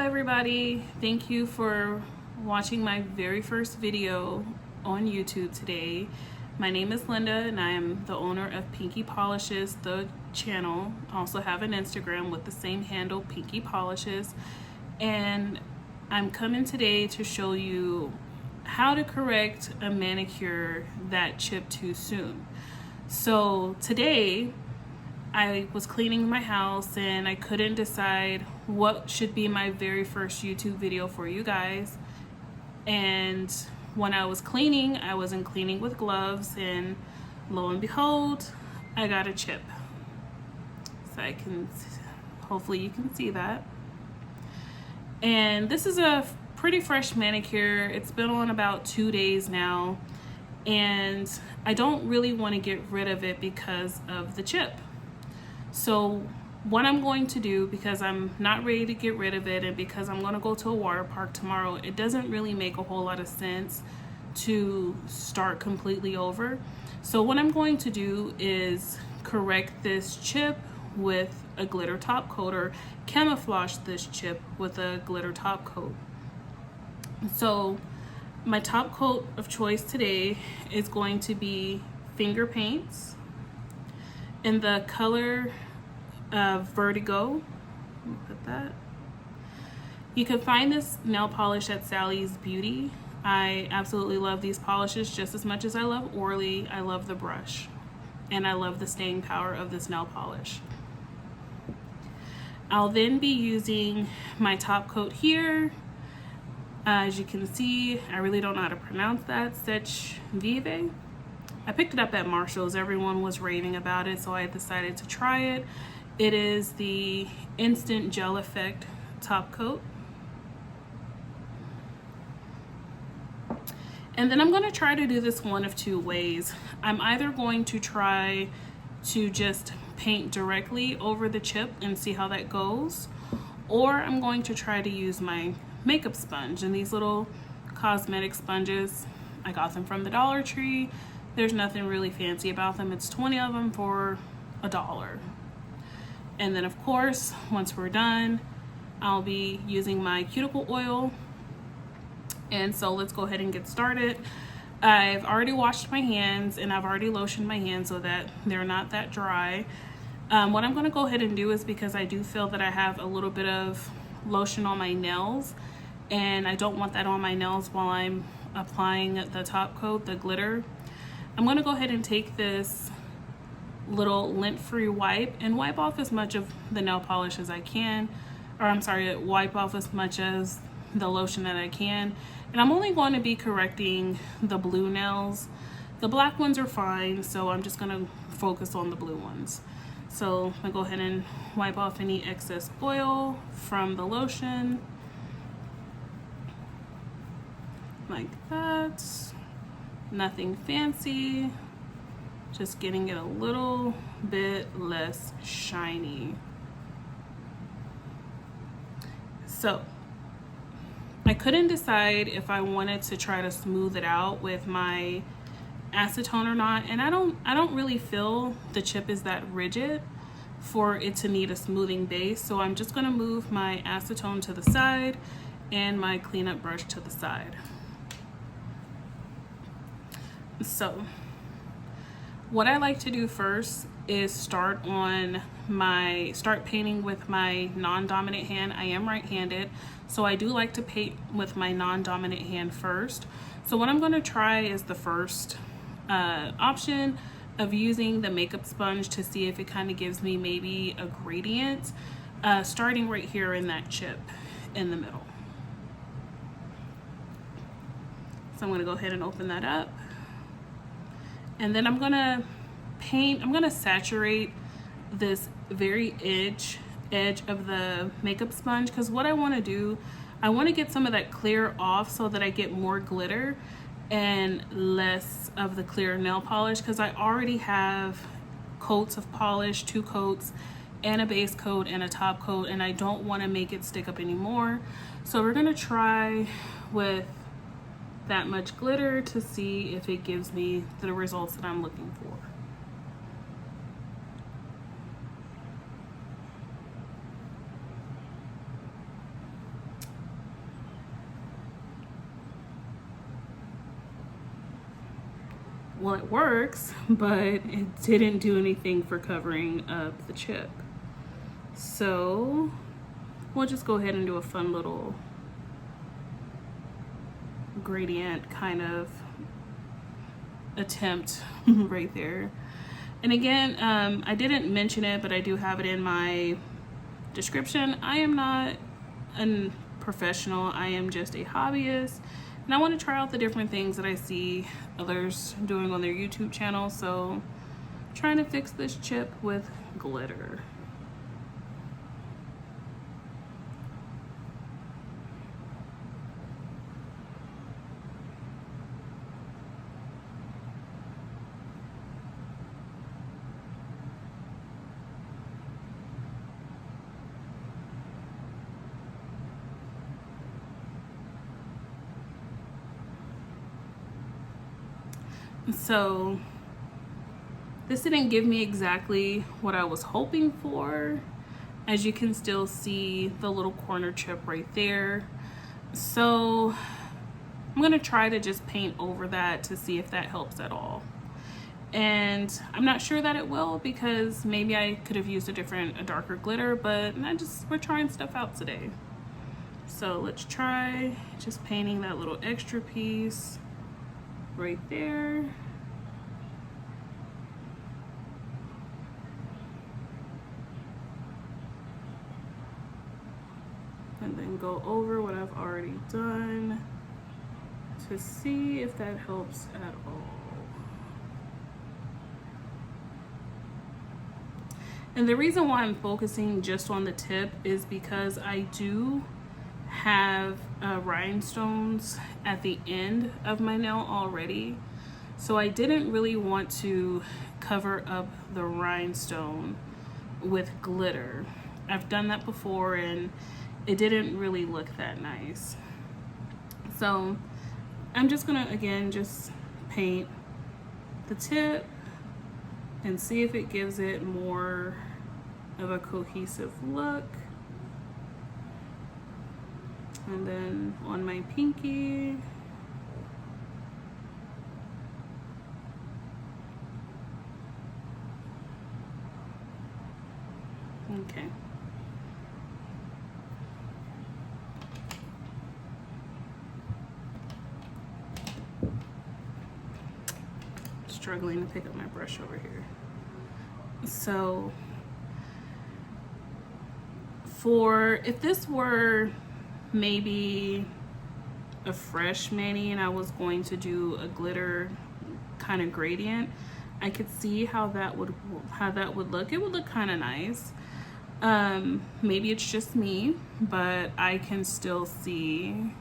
everybody, thank you for watching my very first video on YouTube today. My name is Linda and I am the owner of Pinky Polishes, the channel. I also have an Instagram with the same handle, Pinky Polishes, and I'm coming today to show you how to correct a manicure that chipped too soon. So today I was cleaning my house and I couldn't decide what should be my very first YouTube video for you guys. And when I was cleaning, I wasn't cleaning with gloves, and lo and behold, I got a chip. So hopefully you can see that. And this is a pretty fresh manicure. It's been on about 2 days now, and I don't really want to get rid of it because of the chip. So what I'm going to do, because I'm not ready to get rid of it and because I'm going to go to a water park tomorrow, it doesn't really make a whole lot of sense to start completely over. So what I'm going to do is correct this chip with a glitter top coat, or camouflage this chip with a glitter top coat. So my top coat of choice today is going to be Fingerpaints in the color of Verti. Let me put that. You can find this nail polish at Sally's Beauty. I absolutely love these polishes just as much as I love Orly. I love the brush and I love the staying power of this nail polish. I'll then be using my top coat here. As you can see, I really don't know how to pronounce that. Seche Vive. I picked it up at Marshall's. Everyone was raving about it, so I decided to try it. It is the Instant Gel Effect top coat. And then I'm going to try to do this one of two ways. I'm either going to try to just paint directly over the chip and see how that goes, or I'm going to try to use my makeup sponge. And these little cosmetic sponges, I got them from the Dollar Tree. There's nothing really fancy about them. It's 20 of them for $1. And then of course, once we're done, I'll be using my cuticle oil. And so let's go ahead and get started. I've already washed my hands and I've already lotioned my hands so that they're not that dry. What I'm gonna go ahead and do is, because I do feel that I have a little bit of lotion on my nails and I don't want that on my nails while I'm applying the top coat, the glitter, I'm going to go ahead and take this little lint-free wipe and wipe off as much of the nail polish as I can, or I'm sorry, wipe off as much as the lotion that I can. And I'm only going to be correcting the blue nails. The black ones are fine, so I'm just going to focus on the blue ones. So I'm going to go ahead and wipe off any excess oil from the lotion like that. Nothing fancy, just getting it a little bit less shiny. So I couldn't decide if I wanted to try to smooth it out with my acetone or not, and I don't really feel the chip is that rigid for it to need a smoothing base. So I'm just going to move my acetone to the side and my cleanup brush to the side. So what I like to do first is start painting with my non-dominant hand. I am right-handed, so I do like to paint with my non-dominant hand first. So what I'm going to try is the first option of using the makeup sponge to see if it kind of gives me maybe a gradient, starting right here in that chip in the middle. So I'm going to go ahead and open that up. And then I'm gonna saturate this very edge of the makeup sponge, because what I want to do, I want to get some of that clear off so that I get more glitter and less of the clear nail polish, because I already have coats of polish, 2 coats and a base coat and a top coat, and I don't want to make it stick up anymore. So we're gonna try with that much glitter to see if it gives me the results that I'm looking for. well, it works, but it didn't do anything for covering up the chip. So we'll just go ahead and do a fun little gradient kind of attempt right there. And again, I didn't mention it, but I do have it in my description. I am not a professional, I am just a hobbyist, and I want to try out the different things that I see others doing on their YouTube channel. So I'm trying to fix this chip with glitter. So this didn't give me exactly what I was hoping for. As you can still see the little corner chip right there. So I'm gonna try to just paint over that to see if that helps at all. And I'm not sure that it will, because maybe I could have used a darker glitter, but we're trying stuff out today. So let's try just painting that little extra piece right there. And then go over what I've already done to see if that helps at all. And the reason why I'm focusing just on the tip is because I do have rhinestones at the end of my nail already, so I didn't really want to cover up the rhinestone with glitter. I've done that before and it didn't really look that nice. So I'm just gonna again just paint the tip and see if it gives it more of a cohesive look. And then on my pinky, okay. Struggling to pick up my brush over here. So if this were maybe a fresh mani and I was going to do a glitter kind of gradient, I could see how that would look. It would look kind of nice. Maybe it's just me, but I can still see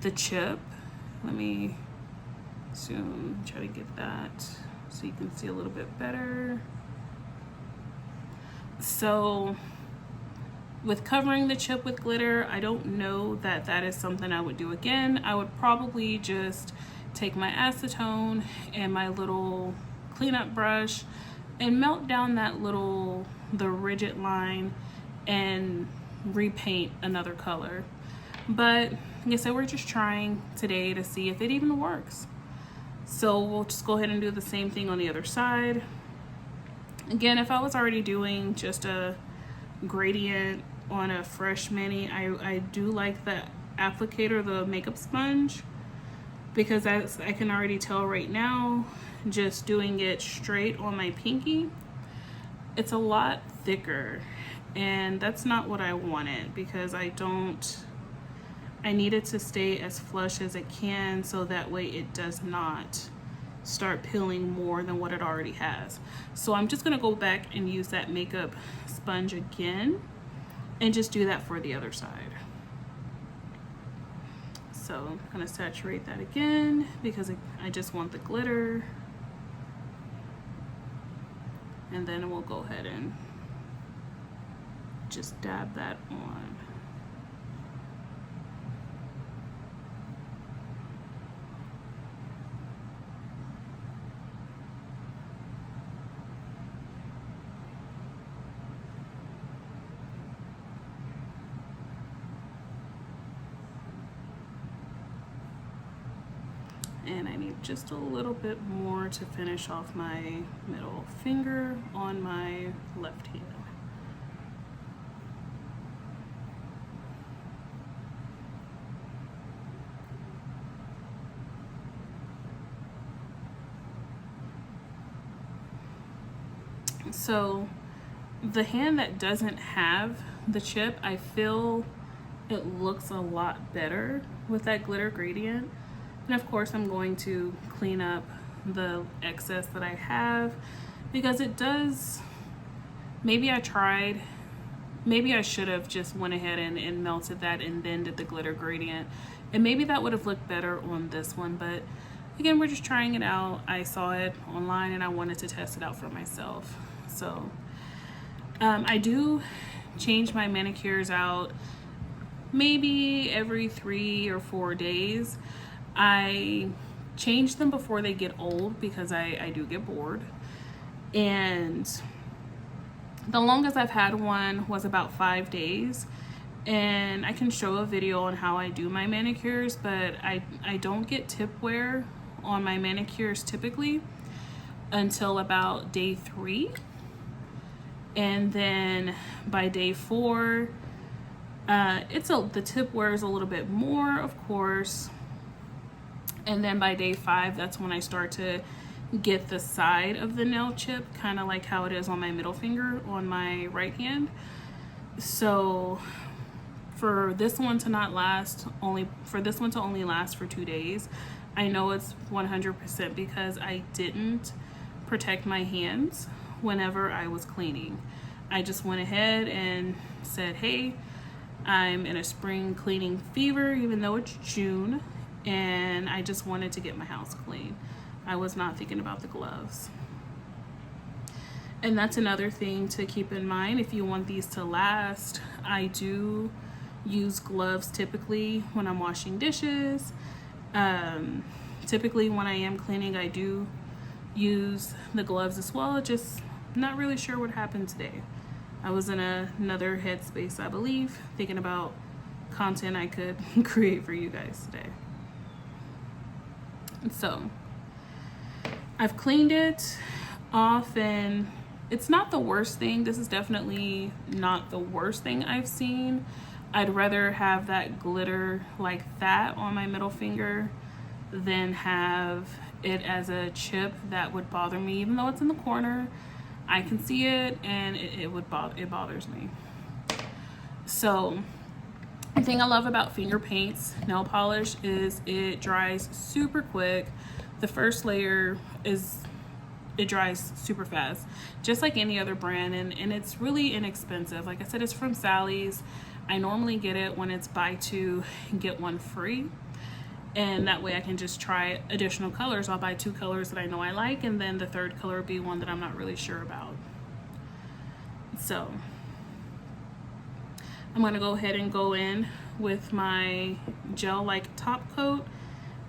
the chip. Let me zoom, try to get that so you can see a little bit better. So with covering the chip with glitter, I don't know that that is something I would do again. I would probably just take my acetone and my little cleanup brush and melt down the rigid line and repaint another color. But like I said, we're just trying today to see if it even works. So we'll just go ahead and do the same thing on the other side. Again, if I was already doing just a gradient on a fresh mani, I do like the applicator, the makeup sponge, because as I can already tell right now, just doing it straight on my pinky, it's a lot thicker, and that's not what I wanted, because I need it to stay as flush as it can, so that way it does not start peeling more than what it already has. So I'm just gonna go back and use that makeup sponge again and just do that for the other side. So I'm gonna saturate that again because I just want the glitter. And then we'll go ahead and just dab that on. And I need just a little bit more to finish off my middle finger on my left hand. So the hand that doesn't have the chip, I feel it looks a lot better with that glitter gradient. And of course I'm going to clean up the excess that I have, because it does, maybe I should have just went ahead and melted that and then did the glitter gradient, and maybe that would have looked better on this one. But again, we're just trying it out. I saw it online and I wanted to test it out for myself. So I do change my manicures out maybe every 3 or 4 days. I change them before they get old because I do get bored. And the longest I've had one was about 5 days. And I can show a video on how I do my manicures, but I don't get tip wear on my manicures typically until about day 3. And then by day 4, the tip wears a little bit more, of course. And then by day 5, that's when I start to get the side of the nail chip, kind of like how it is on my middle finger on my right hand. So for this one to only last for 2 days, I know it's 100% because I didn't protect my hands whenever I was cleaning. I just went ahead and said, hey, I'm in a spring cleaning fever, even though it's June, and I just wanted to get my house clean. I was not thinking about the gloves. And that's another thing to keep in mind. If you want these to last, I do use gloves typically when I'm washing dishes. Typically when I am cleaning, I do use the gloves as well. Just not really sure what happened today. I was in another headspace, I believe, thinking about content I could create for you guys today. So I've cleaned it off, and it's not the worst thing. This is definitely not the worst thing I've seen. I'd rather have that glitter like that on my middle finger than have it as a chip that would bother me. Even though it's in the corner, I can see it, and it bothers me. So the thing I love about Fingerpaints nail polish is it dries super quick. The first layer it dries super fast, just like any other brand, and it's really inexpensive. Like I said, it's from Sally's. I normally get it when it's buy 2 and get 1 free, and that way I can just try additional colors. I'll buy 2 colors that I know I like, and then the third color will be one that I'm not really sure about. So I'm gonna go ahead and go in with my gel-like top coat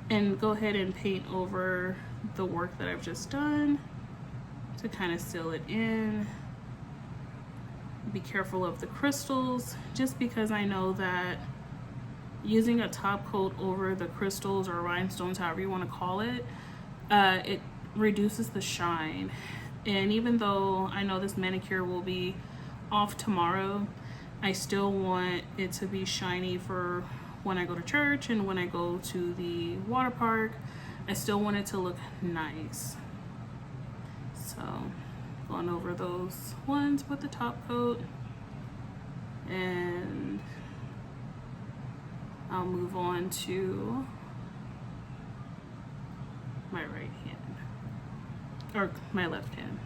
and go ahead and paint over the work that I've just done to kind of seal it in. Be careful of the crystals, just because I know that using a top coat over the crystals or rhinestones, however you want to call it, it reduces the shine. And even though I know this manicure will be off tomorrow, I still want it to be shiny for when I go to church and when I go to the water park. I still want it to look nice. So going over those ones with the top coat, and I'll move on to my right hand, or my left hand.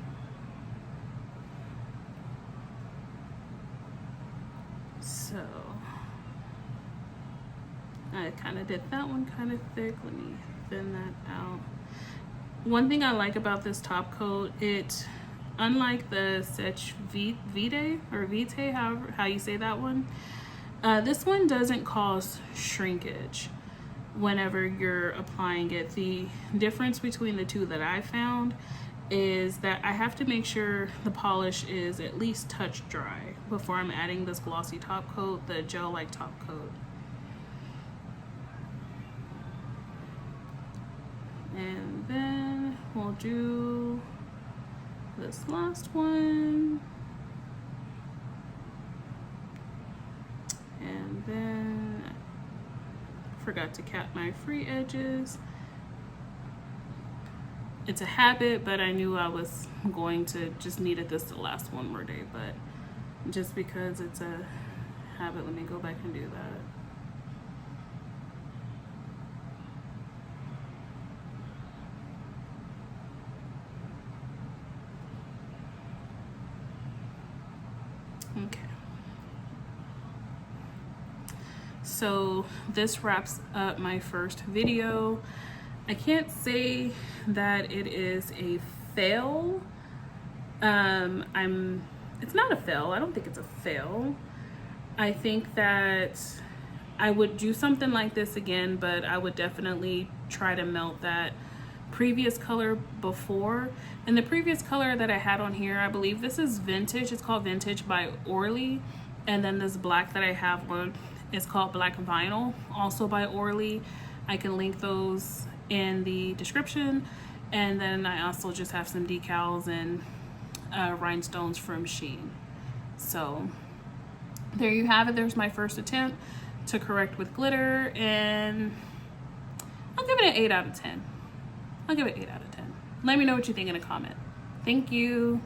So I kind of did that one kind of thick. Let me thin that out. One thing I like about this top coat, it, unlike the Seche Vive or Vitae, however how you say that one, this one doesn't cause shrinkage whenever you're applying it. The difference between the two that I found is that I have to make sure the polish is at least touch dry before I'm adding this glossy top coat, the gel-like top coat. And then we'll do this last one. And then forgot to cap my free edges. It's a habit, but I knew I was going to just needed this to last one more day, but just because it's a habit, let me go back and do that. Okay. So this wraps up my first video. I can't say that it is a fail. It's not a fail. I don't think it's a fail. I think that I would do something like this again, but I would definitely try to melt that previous color before. And the previous color that I had on here, I believe this is Vintage. It's called Vintage by ORLY. And then this black that I have on is called Black Vinyl, also by ORLY. I can link those in the description. And then I also just have some decals and rhinestones from Shein. So there you have it. There's my first attempt to correct with glitter, and I'll give it an 8 out of 10. I'll give it 8 out of 10. Let me know what you think in a comment. Thank you.